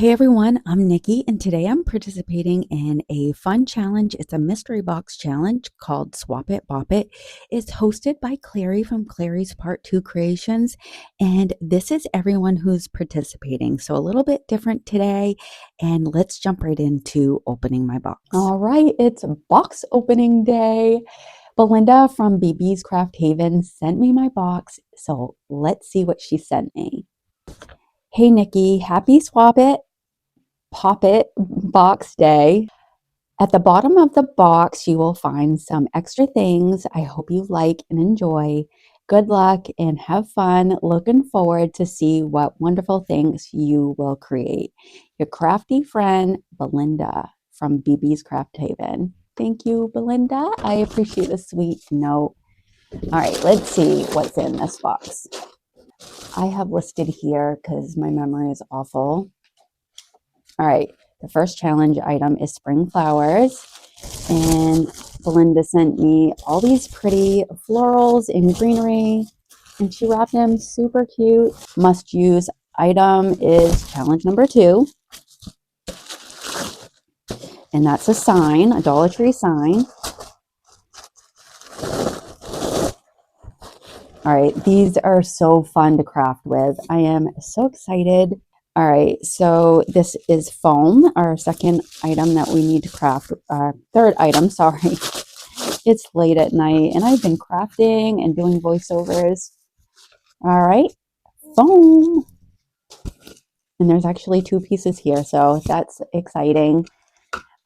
Hey everyone, I'm Nikki, and today I'm participating in a fun challenge. It's a mystery box challenge called Swap It, Bop It. It's hosted by Clari from Clari's Part 2 Creations, and this is everyone who's participating. So a little bit different today, and let's jump right into opening my box. All right, it's box opening day. Belinda from BB's Craft Haven sent me my box, so let's see what she sent me. Hey Nikki, happy Swap It, Pop It box day. At the bottom of the box, you will find some extra things I hope you like and enjoy. Good luck and have fun. Looking forward to see what wonderful things you will create. Your crafty friend, Belinda from BB's Craft Haven. Thank you, Belinda. I appreciate the sweet note. All right, let's see what's in this box. I have listed here because my memory is awful. All right, the first challenge item is spring flowers, and Belinda sent me all these pretty florals and greenery, and she wrapped them super cute. Must use item is challenge number 2, and that's a sign, a toiletry sign. All right, these are so fun to craft with. I am so excited. All right, so this is foam, our second item that we need to craft, third item, sorry. It's late at night and I've been crafting and doing voiceovers. All right, foam. And there's actually 2 pieces here, so that's exciting.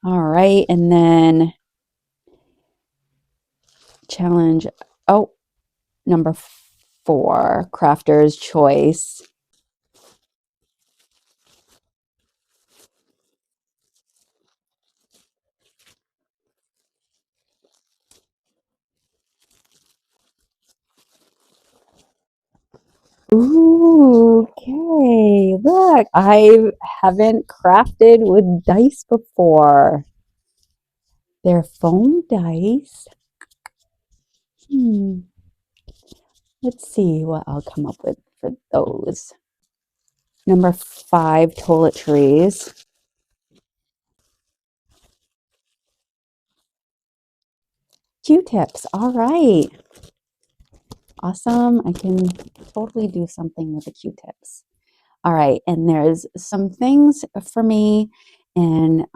All right, and then challenge, number 4, crafter's choice. Ooh, okay. Look, I haven't crafted with dice before. They're foam dice. Let's see what I'll come up with for those. Number 5, toiletries. Q-tips. All right. Awesome. I can totally do something with the Q-tips. All right, and there's some things for me, and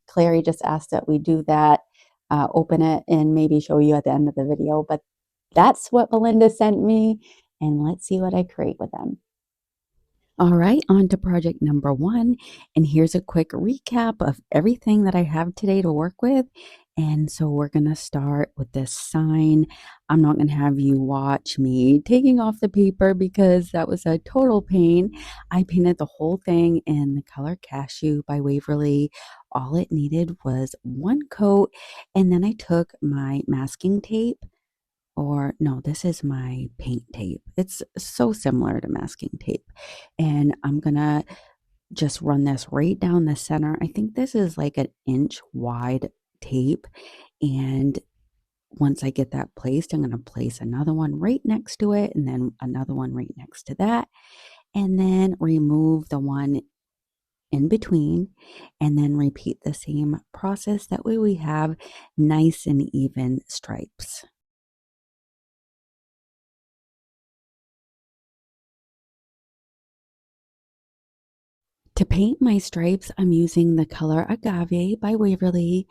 Clary just asked that we do that, open it, and maybe show you at the end of the video, but that's what Belinda sent me, and let's see what I create with them. All right, on to project number 1, and here's a quick recap of everything that I have today to work with. And so we're going to start with this sign. I'm not going to have you watch me taking off the paper because that was a total pain. I painted the whole thing in the color Cashew by Waverly. All it needed was 1 coat, and then I took my masking tape, or no, this is my paint tape. It's so similar to masking tape. And I'm gonna just run this right down the center. I think this is like an inch wide tape. And once I get that placed, I'm gonna place another one right next to it, and then another one right next to that. And then remove the one in between, and then repeat the same process. That way we have nice and even stripes. To paint my stripes, I'm using the color Agave by Waverly,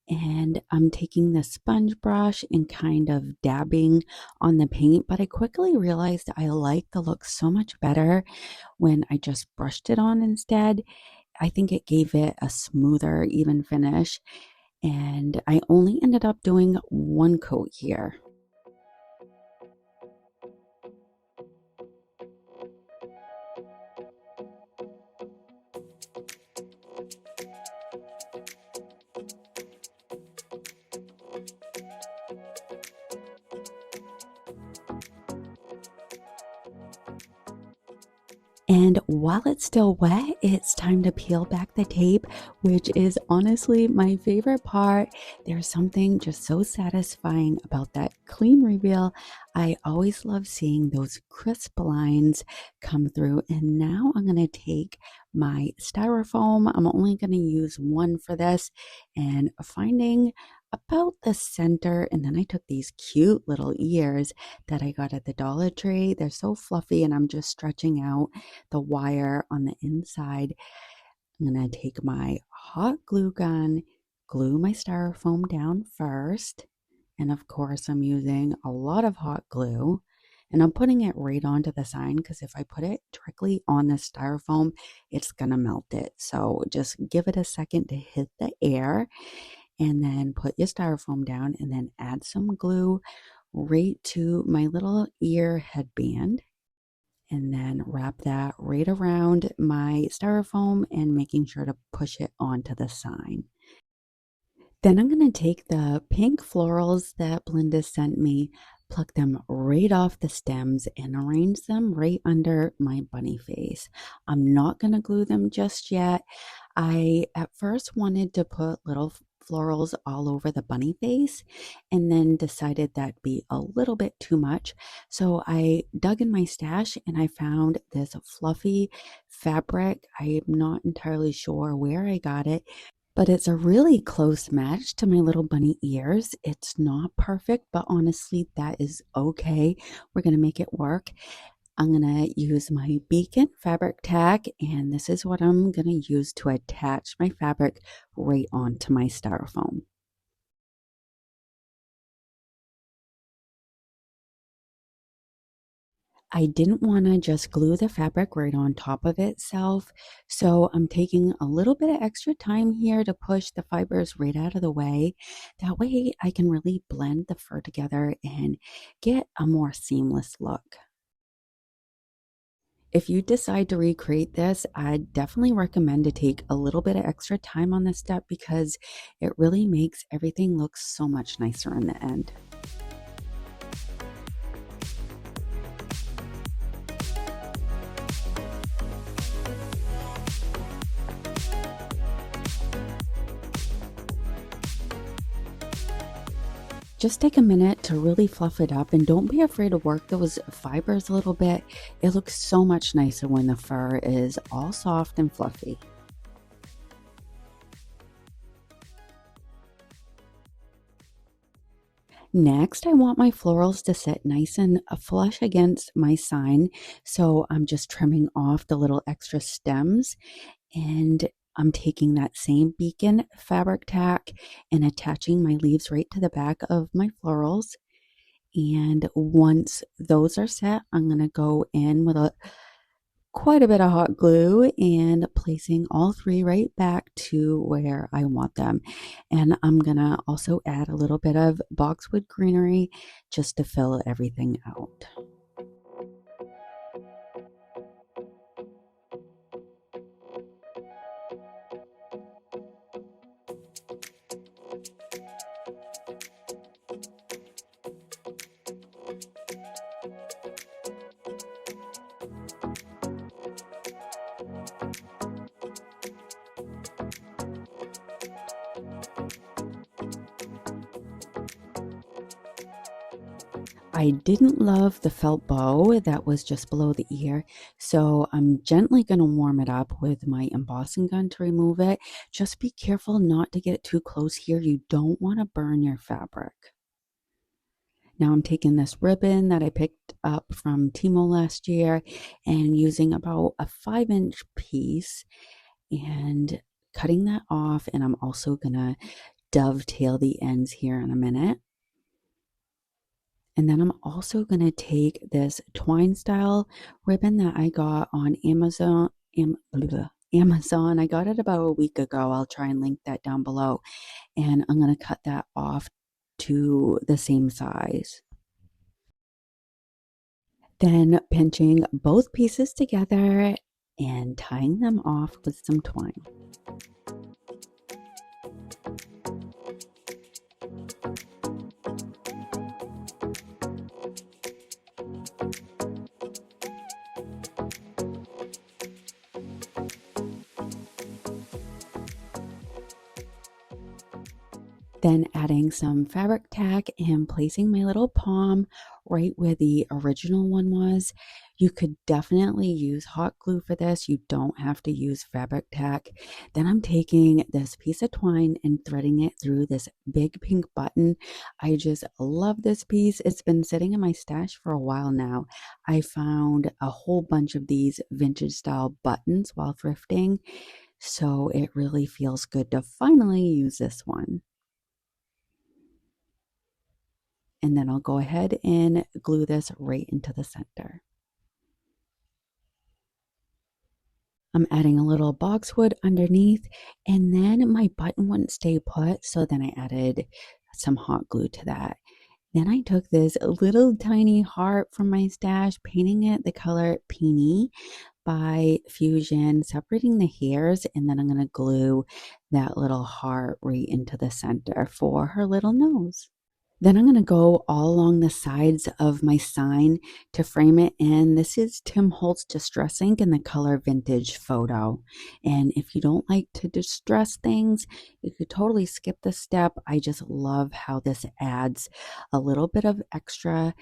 and I'm taking the sponge brush and kind of dabbing on the paint, but I quickly realized I like the look so much better when I just brushed it on instead. I think it gave it a smoother, even finish, and I only ended up doing 1 coat here. And while it's still wet, it's time to peel back the tape, which is honestly my favorite part. There's something just so satisfying about that clean reveal. I always love seeing those crisp lines come through. And now I'm going to take my styrofoam. I'm only going to use one for this, and finding about the center. And then I took these cute little ears that I got at the Dollar Tree. They're so fluffy, and I'm just stretching out the wire on the inside. I'm going to take my hot glue gun, glue my styrofoam down first. And of course, I'm using a lot of hot glue. And I'm putting it right onto the sign because if I put it directly on the styrofoam, it's going to melt it. So just give it a second to hit the air, and then put your styrofoam down, and then add some glue right to my little ear headband. And then wrap that right around my styrofoam and making sure to push it onto the sign. Then I'm going to take the pink florals that Belinda sent me, pluck them right off the stems, and arrange them right under my bunny face. I'm not going to glue them just yet. I at first wanted to put little florals all over the bunny face, and then decided that'd be a little bit too much. So I dug in my stash and I found this fluffy fabric. I'm not entirely sure where I got it, but it's a really close match to my little bunny ears. It's not perfect, but honestly, that is okay. We're going to make it work. I'm going to use my beacon fabric tack, and this is what I'm going to use to attach my fabric right onto my styrofoam. I didn't want to just glue the fabric right on top of itself, so I'm taking a little bit of extra time here to push the fibers right out of the way. That way I can really blend the fur together and get a more seamless look. If you decide to recreate this, I definitely recommend to take a little bit of extra time on this step because it really makes everything look so much nicer in the end. Just take a minute to really fluff it up, and don't be afraid to work those fibers a little bit. It looks so much nicer when the fur is all soft and fluffy. Next, I want my florals to sit nice and flush against my sign, so I'm just trimming off the little extra stems, and I'm taking that same beacon fabric tack and attaching my leaves right to the back of my florals. And once those are set, I'm going to go in with quite a bit of hot glue and placing all three right back to where I want them. And I'm going to also add a little bit of boxwood greenery just to fill everything out. I didn't love the felt bow that was just below the ear, so I'm gently going to warm it up with my embossing gun to remove it. Just be careful not to get it too close here. You don't want to burn your fabric. Now I'm taking this ribbon that I picked up from Timo last year and using about a 5-inch piece and cutting that off, and I'm also going to dovetail the ends here in a minute. And then I'm also going to take this twine style ribbon that I got on Amazon. Amazon. I got it about a week ago. I'll try and link that down below. And I'm going to cut that off to the same size. Then pinching both pieces together and tying them off with some twine. Then adding some fabric tack and placing my little palm right where the original one was. You could definitely use hot glue for this. You don't have to use fabric tack. Then I'm taking this piece of twine and threading it through this big pink button. I just love this piece. It's been sitting in my stash for a while now. I found a whole bunch of these vintage style buttons while thrifting, so it really feels good to finally use this one. And then I'll go ahead and glue this right into the center. I'm adding a little boxwood underneath, and then my button wouldn't stay put, so then I added some hot glue to that. Then I took this little tiny heart from my stash, painting it the color Peony by Fusion, separating the hairs, and then I'm going to glue that little heart right into the center for her little nose. Then I'm going to go all along the sides of my sign to frame it in. This is Tim Holtz Distress Ink in the color Vintage Photo. And if you don't like to distress things, you could totally skip this step. I just love how this adds a little bit of extra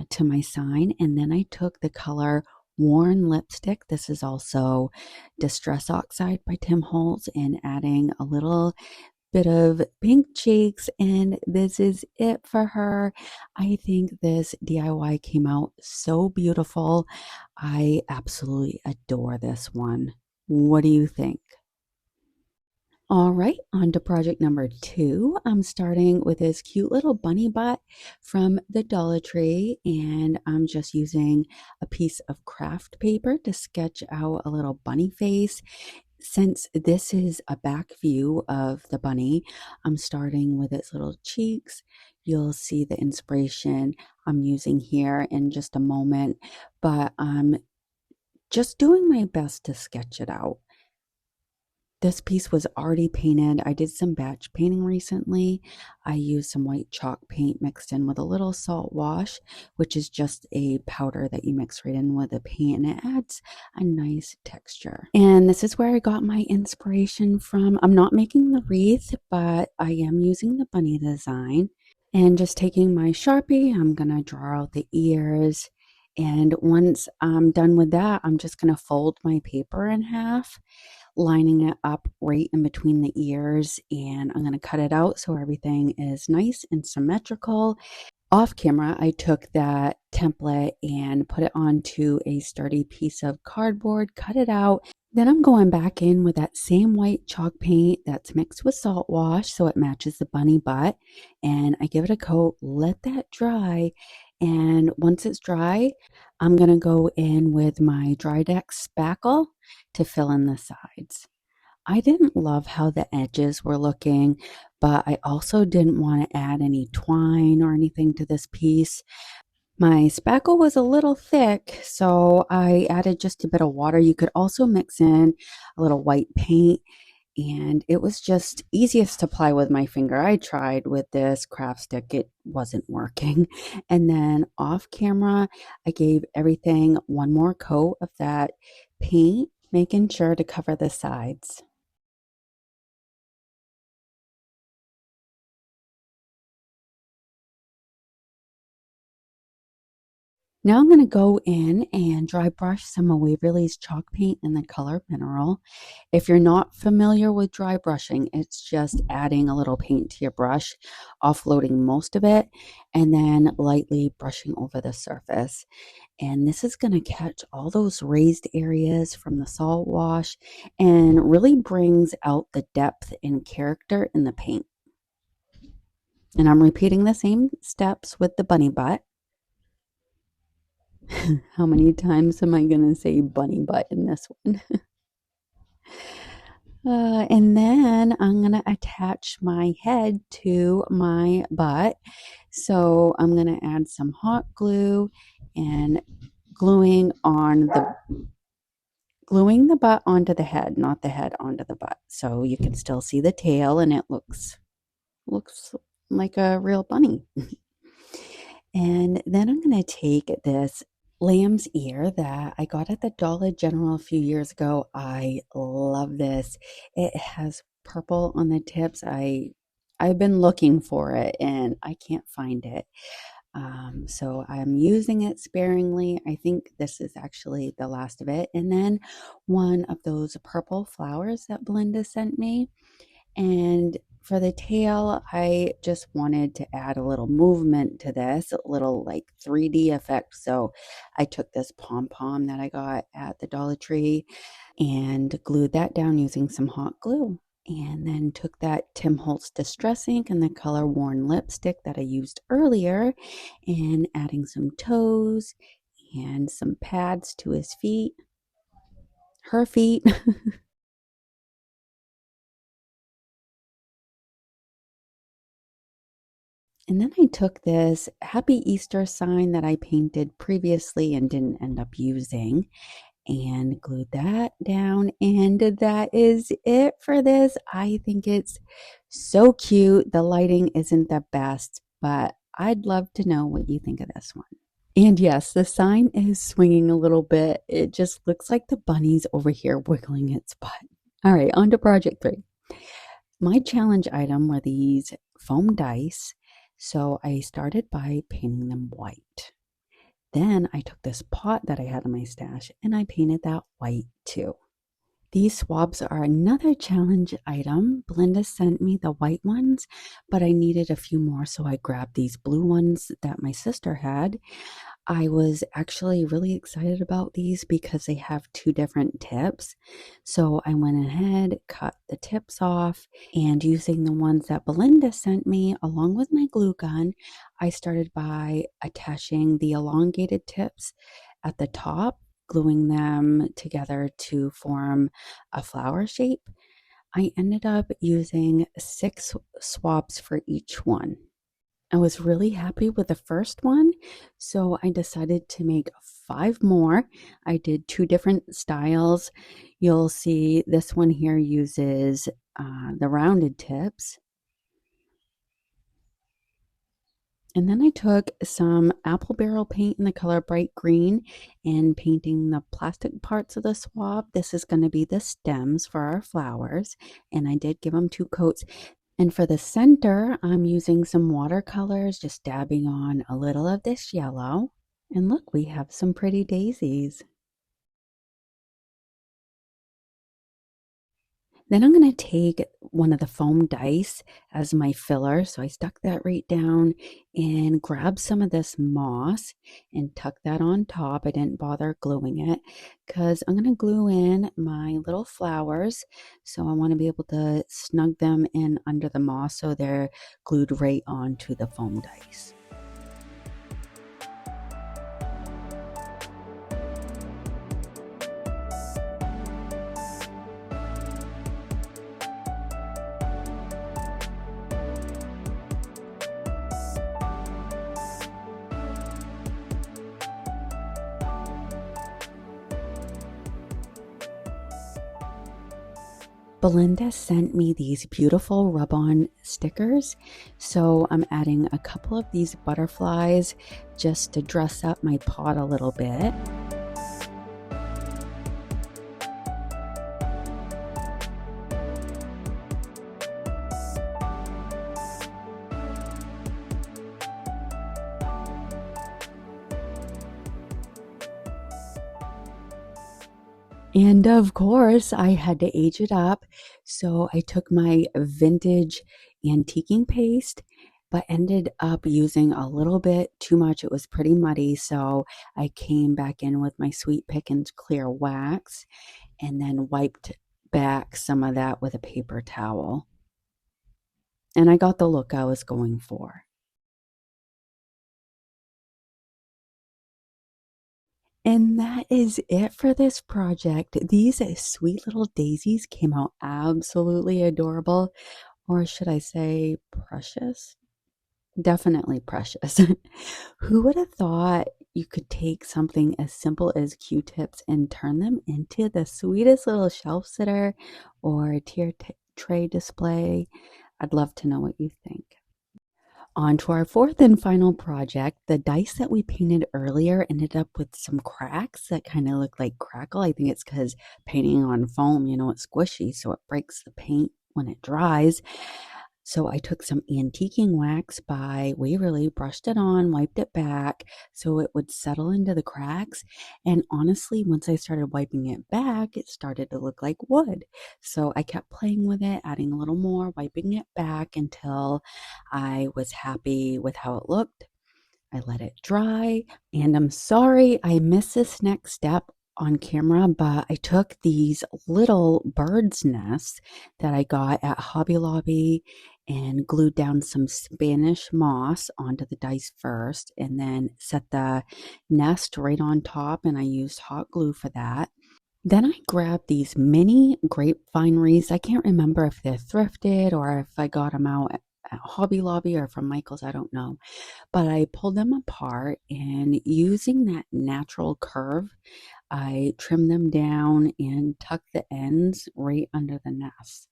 to my sign. And then I took the color Worn Lipstick. This is also Distress Oxide by Tim Holtz, and adding a little bit of pink cheeks, and this is it for her. I think this DIY came out so beautiful. I absolutely adore this one. What do you think? All right, on to project number 2. I'm starting with this cute little bunny butt from the Dollar Tree, and I'm just using a piece of craft paper to sketch out a little bunny face. Since this is a back view of the bunny, I'm starting with its little cheeks. You'll see the inspiration I'm using here in just a moment, but I'm just doing my best to sketch it out. This piece was already painted. I did some batch painting recently. I used some white chalk paint mixed in with a little salt wash, which is just a powder that you mix right in with the paint, and it adds a nice texture. And this is where I got my inspiration from. I'm not making the wreath, but I am using the bunny design. And just taking my Sharpie, I'm going to draw out the ears. And once I'm done with that, I'm just going to fold my paper in half, lining it up right in between the ears, and I'm going to cut it out so everything is nice and symmetrical. Off camera, I took that template and put it onto a sturdy piece of cardboard, cut it out. Then I'm going back in with that same white chalk paint that's mixed with salt wash so it matches the bunny butt, and I give it a coat, let that dry, and once it's dry, I'm going to go in with my Dry Deck spackle to fill in the sides. I didn't love how the edges were looking, but I also didn't want to add any twine or anything to this piece. My spackle was a little thick, so I added just a bit of water. You could also mix in a little white paint, and it was just easiest to apply with my finger. I tried with this craft stick, it wasn't working. And then off camera, I gave everything one more coat of that paint, making sure to cover the sides. Now I'm going to go in and dry brush some of Waverly's chalk paint in the color Mineral. If you're not familiar with dry brushing, it's just adding a little paint to your brush, offloading most of it, and then lightly brushing over the surface. And this is going to catch all those raised areas from the salt wash and really brings out the depth and character in the paint. And I'm repeating the same steps with the bunny butt. How many times am I going to say bunny butt in this one? And then I'm going to attach my head to my butt. So I'm going to add some hot glue and gluing the butt onto the head, not the head onto the butt. So you can still see the tail, and it looks like a real bunny. And then I'm going to take this lamb's ear that I got at the Dollar General a few years ago. I love this. It has purple on the tips. I I've been looking for it and I can't find it. So I'm using it sparingly. I think this is actually the last of it. And then one of those purple flowers that Belinda sent me. And for the tail, I just wanted to add a little movement to this, a little like 3D effect. So I took this pom-pom that I got at the Dollar Tree and glued that down using some hot glue. And then took that Tim Holtz Distress ink and the color Worn lipstick that I used earlier and adding some toes and some pads to his feet, her feet. And then I took this Happy Easter sign that I painted previously and didn't end up using and glued that down. And that is it for this. I think it's so cute. The lighting isn't the best, but I'd love to know what you think of this one. And yes, the sign is swinging a little bit. It just looks like the bunny's over here wiggling its butt. All right, on to project 3. My challenge item were these foam dice. So I started by painting them white. Then I took this pot that I had in my stash and I painted that white too. These swabs are another challenge item. Belinda sent me the white ones, but I needed a few more, so I grabbed these blue ones that my sister had. I was actually really excited about these because they have 2 different tips. So I went ahead, cut the tips off, and using the ones that Belinda sent me along with my glue gun, I started by attaching the elongated tips at the top, gluing them together to form a flower shape. I ended up using 6 swabs for each one. I was really happy with the first one, so I decided to make 5 more. I did 2 different styles. You'll see this one here uses the rounded tips. And then I took some apple barrel paint in the color bright green and painting the plastic parts of the swab. This is going to be the stems for our flowers, and I did give them 2 coats. And for the center, I'm using some watercolors, just dabbing on a little of this yellow. And look, we have some pretty daisies. Then I'm going to take one of the foam dice as my filler. So I stuck that right down and grabbed some of this moss and tuck that on top. I didn't bother gluing it because I'm going to glue in my little flowers. So I want to be able to snug them in under the moss so they're glued right onto the foam dice. Belinda sent me these beautiful rub-on stickers, so I'm adding a couple of these butterflies just to dress up my pot a little bit. And of course, I had to age it up. So I took my vintage antiquing paste, but ended up using a little bit too much. It was pretty muddy. So I came back in with my Sweet Pickins clear wax and then wiped back some of that with a paper towel. And I got the look I was going for. And that is it for this project. These sweet little daisies came out absolutely adorable, or should I say precious? Definitely precious. Who would have thought you could take something as simple as Q-tips and turn them into the sweetest little shelf sitter or tier tray display? I'd love to know what you think. On to our 4th and final project. The dice that we painted earlier ended up with some cracks that kind of look like crackle. I think it's because painting on foam, it's squishy, so it breaks the paint when it dries. So I took some antiquing wax by Waverly, brushed it on, wiped it back so it would settle into the cracks. And honestly, once I started wiping it back, it started to look like wood. So I kept playing with it, adding a little more, wiping it back until I was happy with how it looked. I let it dry, and I'm sorry I missed this next step on camera, but I took these little bird's nests that I got at Hobby Lobby and glued down some Spanish moss onto the dice first, and then set the nest right on top, and I used hot glue for that. Then I grabbed these mini grapevine wreaths. I can't remember if they're thrifted or if I got them out at Hobby Lobby or from Michael's, I don't know. But I pulled them apart, and using that natural curve, I trimmed them down and tucked the ends right under the nest.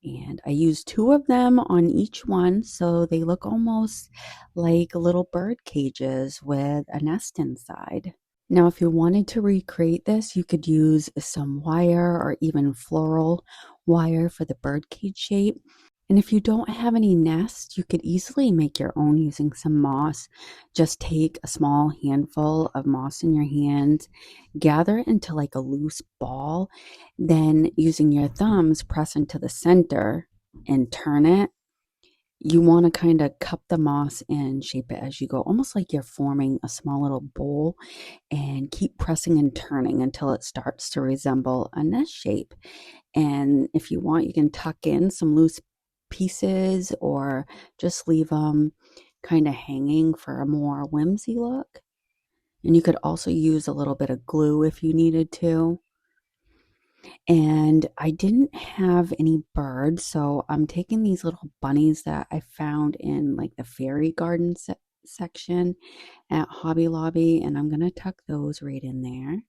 And I used 2 of them on each one so they look almost like little bird cages with a nest inside. Now, if you wanted to recreate this, you could use some wire or even floral wire for the birdcage shape. And if you don't have any nests, you could easily make your own using some moss. Just take a small handful of moss in your hand, gather it into like a loose ball, then using your thumbs, press into the center and turn it. You want to kind of cup the moss and shape it as you go, almost like you're forming a small little bowl, and keep pressing and turning until it starts to resemble a nest shape. And if you want, you can tuck in some loose pieces or just leave them kind of hanging for a more whimsy look. And you could also use a little bit of glue if you needed to. And I didn't have any birds, so I'm taking these little bunnies that I found in like the fairy garden section at Hobby Lobby, and I'm going to tuck those right in there.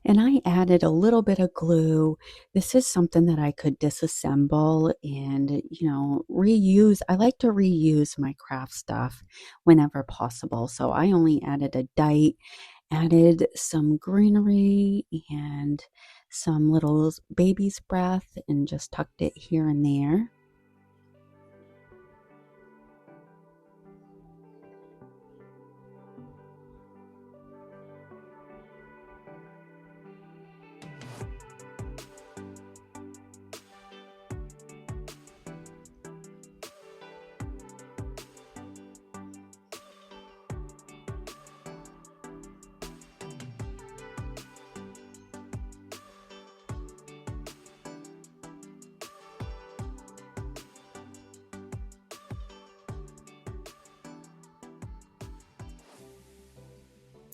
And I added a little bit of glue. This is something that I could disassemble and, reuse. I like to reuse my craft stuff whenever possible. So I only added a dite, added some greenery and some little baby's breath, and just tucked it here and there.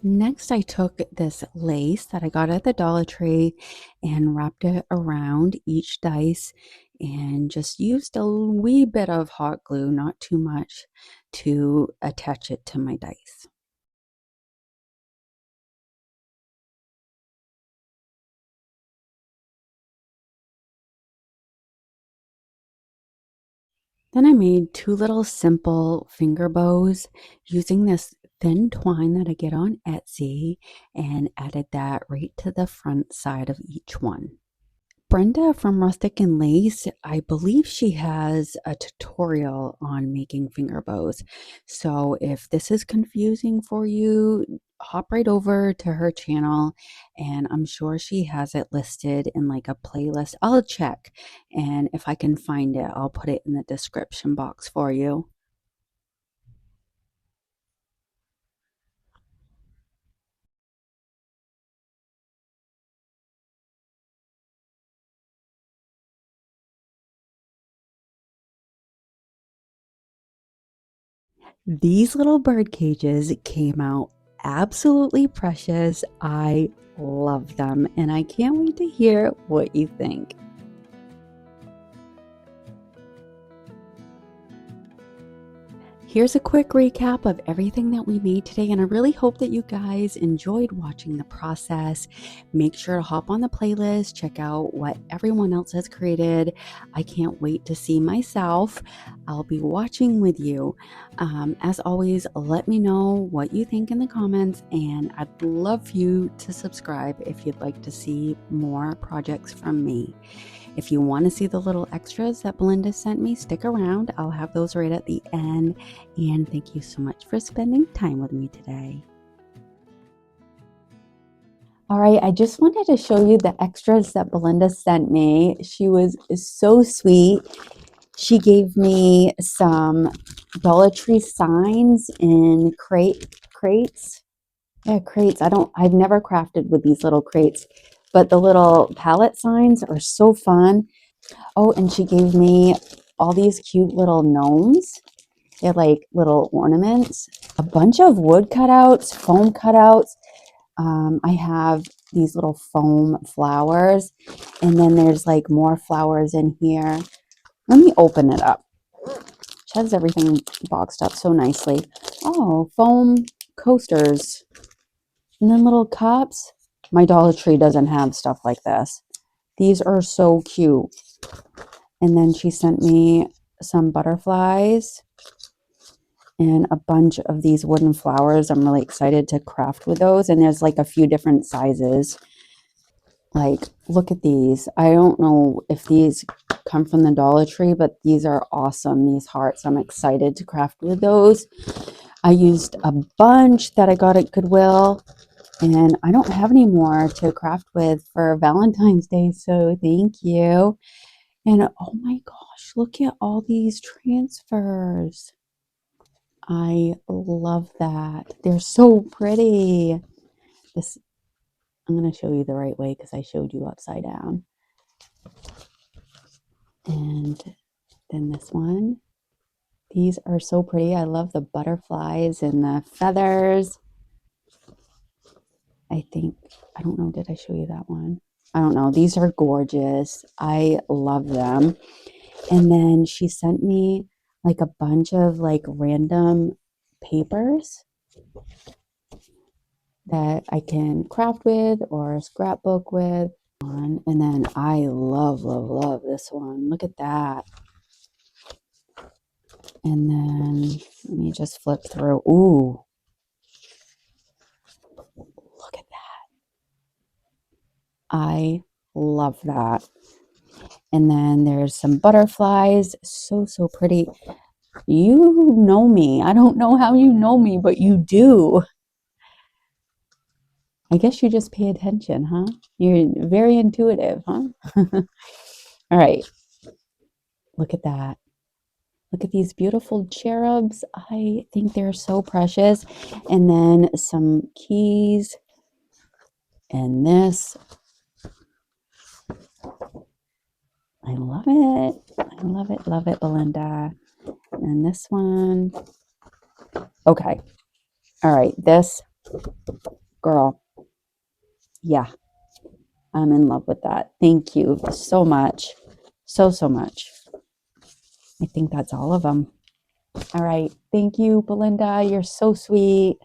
Next, I took this lace that I got at the Dollar Tree and wrapped it around each dice and just used a wee bit of hot glue, not too much, to attach it to my dice. Then I made 2 little simple finger bows using this thin twine that I get on Etsy, and added that right to the front side of each one. Brenda from Rustic and Lace, I believe she has a tutorial on making finger bows. So if this is confusing for you, hop right over to her channel, and I'm sure she has it listed in like a playlist. I'll check, and if I can find it, I'll put it in the description box for you. These little bird cages came out absolutely precious. I love them, and I can't wait to hear what you think. Here's a quick recap of everything that we made today, and I really hope that you guys enjoyed watching the process. Make sure to hop on the playlist, check out what everyone else has created. I can't wait to see myself. I'll be watching with you. As always, let me know what you think in the comments, and I'd love you to subscribe if you'd like to see more projects from me. If you want to see the little extras that Belinda sent me, stick around. I'll have those right at the end. And thank you so much for spending time with me today. All right, I just wanted to show you the extras that Belinda sent me. She was so sweet. She gave me some Dollar Tree signs in crates. Yeah, crates. I've never crafted with these little crates, but the little palette signs are so fun. Oh, and she gave me all these cute little gnomes. They're like little ornaments. A bunch of wood cutouts, foam cutouts. I have these little foam flowers. And then there's like more flowers in here. Let me open it up. She has everything boxed up so nicely. Oh, foam coasters. And then little cups. My Dollar Tree doesn't have stuff like this. These are so cute. And then she sent me some butterflies and a bunch of these wooden flowers. I'm really excited to craft with those. And there's like a few different sizes. Like, look at these. I don't know if these come from the Dollar Tree, but these are awesome, these hearts. I'm excited to craft with those. I used a bunch that I got at Goodwill, and I don't have any more to craft with for Valentine's Day, so thank you. And oh my gosh, look at all these transfers. I love that. They're so pretty. This, I'm going to show you the right way because I showed you upside down. And then this one. These are so pretty. I love the butterflies and the feathers. I don't know, did I show you that one? I don't know. These are gorgeous. I love them. And then she sent me like a bunch of like random papers that I can craft with or scrapbook with. And then I love this one. Look at that. And then let me just flip through. Ooh, look at that. I love that. And then there's some butterflies. So pretty. You know me. I don't know how you know me, but you do. I guess you just pay attention, huh? You're very intuitive, huh? All right. Look at that. Look at these beautiful cherubs. I think they're so precious. And then some keys. And this. I love it. I love it, Belinda. And this one. Okay. All right. This girl. Yeah. I'm in love with that. Thank you so much. So much. I think that's all of them. All right. Thank you, Belinda. You're so sweet.